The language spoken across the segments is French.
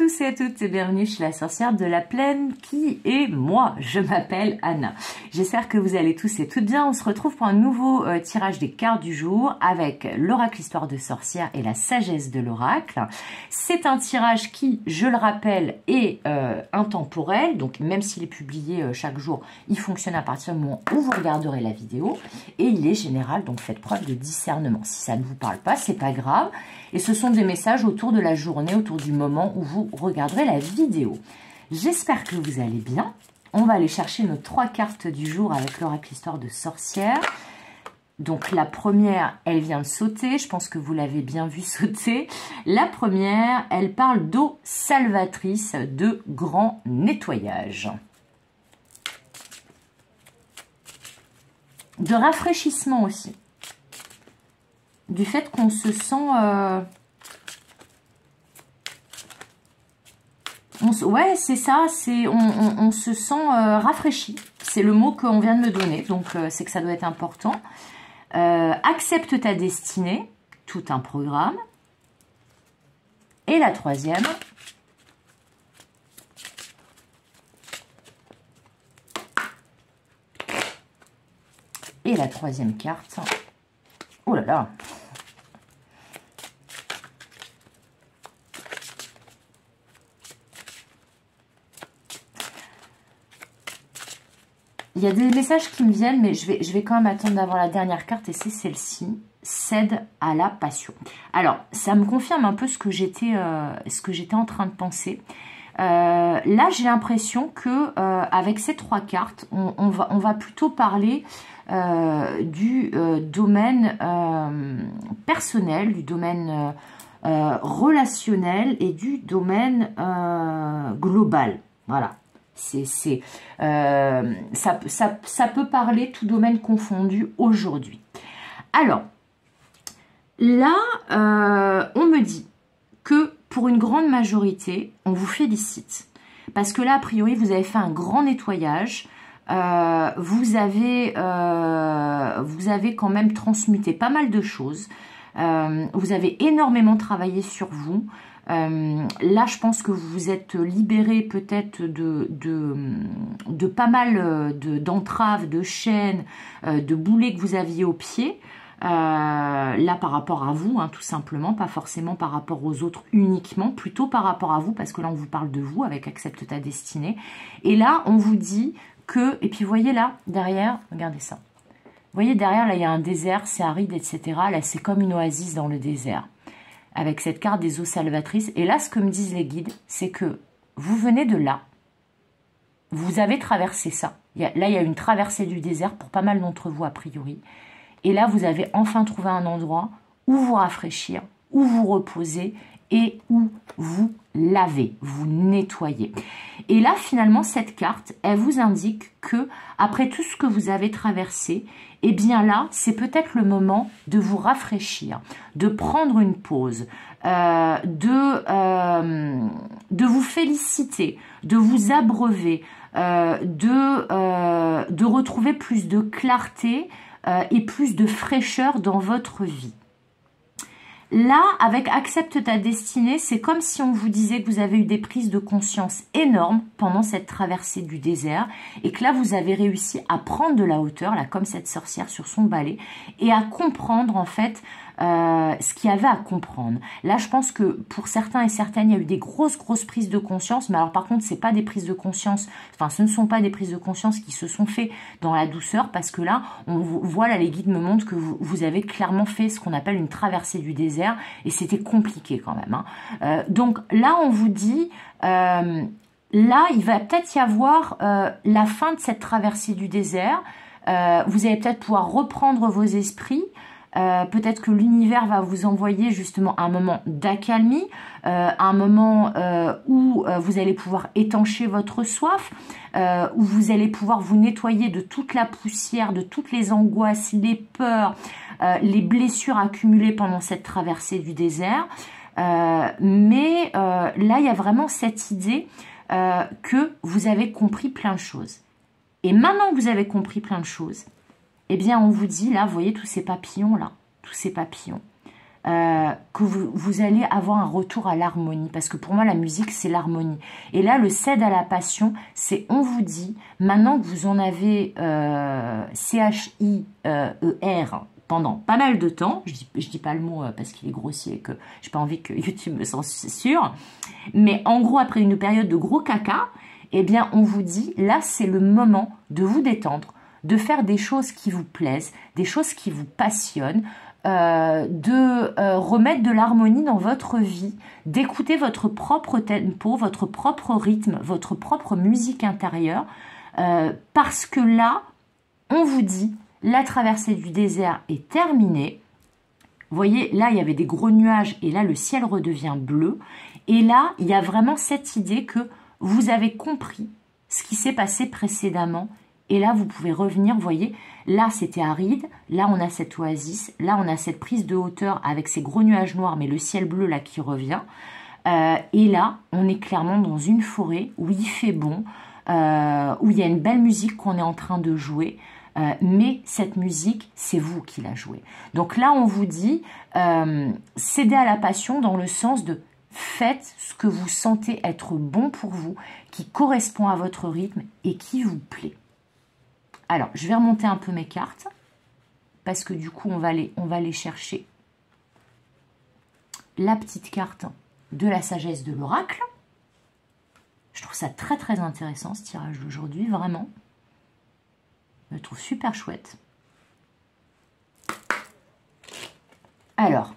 tous et à toutes et bienvenue chez la sorcière de la plaine qui est moi. Je m'appelle Anna. J'espère que vous allez tous et toutes bien. On se retrouve pour un nouveau tirage des cartes du jour avec l'oracle histoire de sorcière et la sagesse de l'oracle. C'est un tirage qui, je le rappelle, est intemporel. Donc même s'il est publié chaque jour, il fonctionne à partir du moment où vous regarderez la vidéo. Et il est général, donc faites preuve de discernement. Si ça ne vous parle pas, c'est pas grave. Et ce sont des messages autour de la journée, autour du moment où vous regarderez la vidéo. J'espère que vous allez bien. On va aller chercher nos 3 cartes du jour avec l'oracle histoire de sorcière. Donc la première, elle vient de sauter. Je pense que vous l'avez bien vu sauter. La première, elle parle d'eau salvatrice, de grand nettoyage. De rafraîchissement aussi. Du fait qu'on se sent... ouais, c'est ça, on se sent rafraîchi. C'est le mot qu'on vient de me donner, donc c'est que ça doit être important. Accepte ta destinée, tout un programme. Et la troisième... Et la troisième carte... Oh là là! Il y a des messages qui me viennent, mais je vais quand même attendre d'avoir la dernière carte, et c'est celle-ci. Cède à la passion. Alors, ça me confirme un peu ce que j'étais en train de penser. Là, j'ai l'impression que avec ces 3 cartes, on va plutôt parler du domaine personnel, du domaine relationnel et du domaine global. Voilà. Ça peut parler tout domaine confondu aujourd'hui. Alors, là, on me dit que pour une grande majorité, on vous félicite. Parce que là, a priori, vous avez fait un grand nettoyage. Vous avez quand même transmuté pas mal de choses. Vous avez énormément travaillé sur vous. Là, je pense que vous vous êtes libéré peut-être de pas mal d'entraves, de chaînes, de boulets que vous aviez au pied. Là, par rapport à vous, hein, tout simplement, pas forcément par rapport aux autres uniquement, plutôt par rapport à vous, parce que là, on vous parle de vous avec Accepte ta destinée. Et là, on vous dit que, et puis, vous voyez là, derrière, regardez ça. Vous voyez, derrière, là, il y a un désert, c'est aride, etc. Là, c'est comme une oasis dans le désert, avec cette carte des eaux salvatrices. Et là, ce que me disent les guides, c'est que vous venez de là, vous avez traversé ça. Là, il y a une traversée du désert pour pas mal d'entre vous, a priori. Et là, vous avez enfin trouvé un endroit où vous rafraîchir, où vous reposer et où vous laver, vous nettoyer. Et là, finalement, cette carte, elle vous indique que, après tout ce que vous avez traversé, eh bien là, c'est peut-être le moment de vous rafraîchir, de prendre une pause, de vous féliciter, de vous abreuver, de retrouver plus de clarté et plus de fraîcheur dans votre vie. Là, avec Accepte ta destinée, c'est comme si on vous disait que vous avez eu des prises de conscience énormes pendant cette traversée du désert et que là, vous avez réussi à prendre de la hauteur, là, comme cette sorcière sur son balai, et à comprendre, en fait, ce qu'il y avait à comprendre. Là, je pense que pour certains et certaines, il y a eu des grosses prises de conscience, mais alors par contre, c'est pas des prises de conscience, enfin, ce ne sont pas des prises de conscience qui se sont faites dans la douceur, parce que là, on voit, là, les guides me montrent que vous avez clairement fait ce qu'on appelle une traversée du désert, et c'était compliqué quand même. Hein. Donc là, on vous dit, là, il va peut-être y avoir la fin de cette traversée du désert. Vous allez peut-être pouvoir reprendre vos esprits. Peut-être que l'univers va vous envoyer justement un moment d'accalmie, un moment où vous allez pouvoir étancher votre soif, où vous allez pouvoir vous nettoyer de toute la poussière, de toutes les angoisses, les peurs, les blessures accumulées pendant cette traversée du désert. Mais là, il y a vraiment cette idée que vous avez compris plein de choses. Et maintenant que vous avez compris plein de choses, eh bien, on vous dit, là, vous voyez tous ces papillons, là, tous ces papillons. que vous allez avoir un retour à l'harmonie, parce que pour moi la musique c'est l'harmonie. Et là le cède à la passion, c'est on vous dit, maintenant que vous en avez CHIER pendant pas mal de temps, je dis pas le mot parce qu'il est grossier et que j'ai pas envie que YouTube me censure, mais en gros après une période de gros caca, eh bien on vous dit là c'est le moment de vous détendre, de faire des choses qui vous plaisent, des choses qui vous passionnent, de remettre de l'harmonie dans votre vie, d'écouter votre propre tempo, votre propre rythme, votre propre musique intérieure, parce que là, on vous dit, la traversée du désert est terminée. Vous voyez, là, il y avait des gros nuages et là, le ciel redevient bleu. Et là, il y a vraiment cette idée que vous avez compris ce qui s'est passé précédemment. Et là, vous pouvez revenir, vous voyez, là, c'était aride, là, on a cette oasis, là, on a cette prise de hauteur avec ces gros nuages noirs, mais le ciel bleu, là, qui revient. Et là, on est clairement dans une forêt où il fait bon, où il y a une belle musique qu'on est en train de jouer, mais cette musique, c'est vous qui la jouez. Donc là, on vous dit, cédez à la passion dans le sens de faites ce que vous sentez être bon pour vous, qui correspond à votre rythme et qui vous plaît. Alors, je vais remonter un peu mes cartes, parce que du coup, on va aller chercher la petite carte de la sagesse de l'oracle. Je trouve ça très très intéressant, ce tirage d'aujourd'hui, vraiment. Je le trouve super chouette. Alors,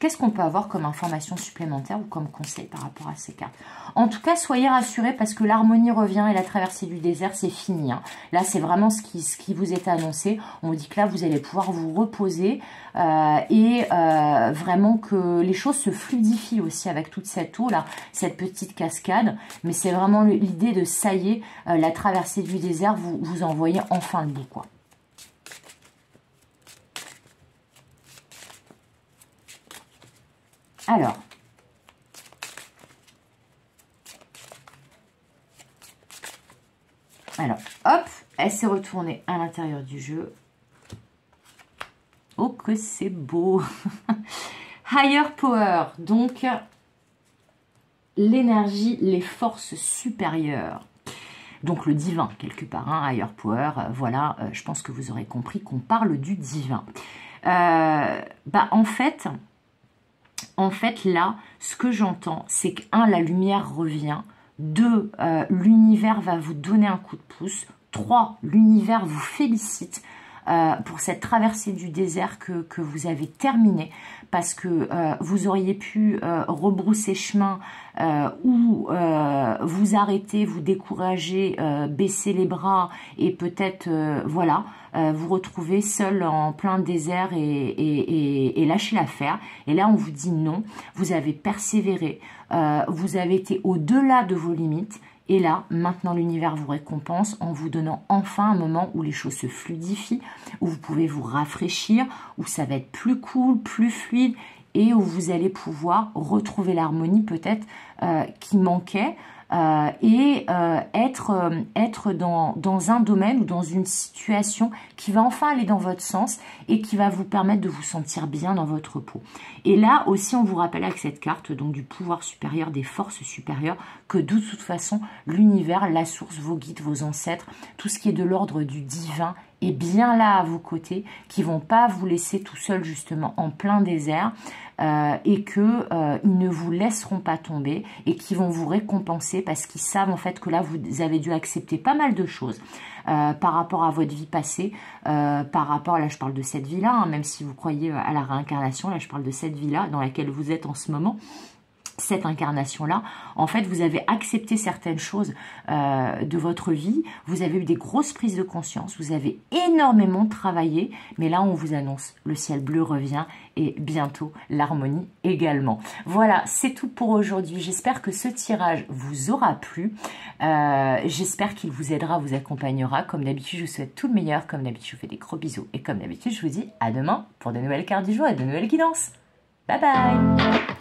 qu'est-ce qu'on peut avoir comme information supplémentaire ou comme conseil par rapport à ces cartes? En tout cas, soyez rassurés parce que l'harmonie revient et la traversée du désert, c'est fini. Hein. Là, c'est vraiment ce qui vous est annoncé. On vous dit que là, vous allez pouvoir vous reposer et vraiment que les choses se fluidifient aussi avec toute cette eau, là, cette petite cascade. Mais c'est vraiment l'idée de ça y est, la traversée du désert, vous en voyez enfin le bout, quoi. Alors, hop, elle s'est retournée à l'intérieur du jeu. Oh, que c'est beau. Higher Power, donc l'énergie, les forces supérieures. Donc le divin, quelque part, hein, Higher Power, voilà, je pense que vous aurez compris qu'on parle du divin. En fait, là, ce que j'entends, c'est que, 1, la lumière revient, 2, l'univers va vous donner un coup de pouce, 3, l'univers vous félicite pour cette traversée du désert que vous avez terminée, parce que vous auriez pu rebrousser chemin ou vous arrêter, vous décourager, baisser les bras et peut-être, voilà, vous retrouver seul en plein désert et lâcher l'affaire. Et là, on vous dit non, vous avez persévéré, vous avez été au-delà de vos limites. Et là, maintenant, l'univers vous récompense en vous donnant enfin un moment où les choses se fluidifient, où vous pouvez vous rafraîchir, où ça va être plus cool, plus fluide et où vous allez pouvoir retrouver l'harmonie peut-être qui manquait et être dans un domaine ou dans une situation qui va enfin aller dans votre sens et qui va vous permettre de vous sentir bien dans votre peau. Et là aussi, on vous rappelle avec cette carte donc du pouvoir supérieur, des forces supérieures, que de toute façon, l'univers, la source, vos guides, vos ancêtres, tout ce qui est de l'ordre du divin est bien là à vos côtés, qui vont pas vous laisser tout seul justement en plein désert et que ils ne vous laisseront pas tomber et qui vont vous récompenser parce qu'ils savent en fait que là vous avez dû accepter pas mal de choses par rapport à votre vie passée, par rapport, là je parle de cette vie là, hein, même si vous croyez à la réincarnation, là je parle de cette vie là dans laquelle vous êtes en ce moment. Cette incarnation-là, en fait, vous avez accepté certaines choses de votre vie, vous avez eu des grosses prises de conscience, vous avez énormément travaillé, mais là, on vous annonce, le ciel bleu revient et bientôt l'harmonie également. Voilà, c'est tout pour aujourd'hui. J'espère que ce tirage vous aura plu. J'espère qu'il vous aidera, vous accompagnera. Comme d'habitude, je vous souhaite tout le meilleur. Comme d'habitude, je vous fais des gros bisous. Et comme d'habitude, je vous dis à demain pour de nouvelles cartes du jour et de nouvelles guidances. Bye bye!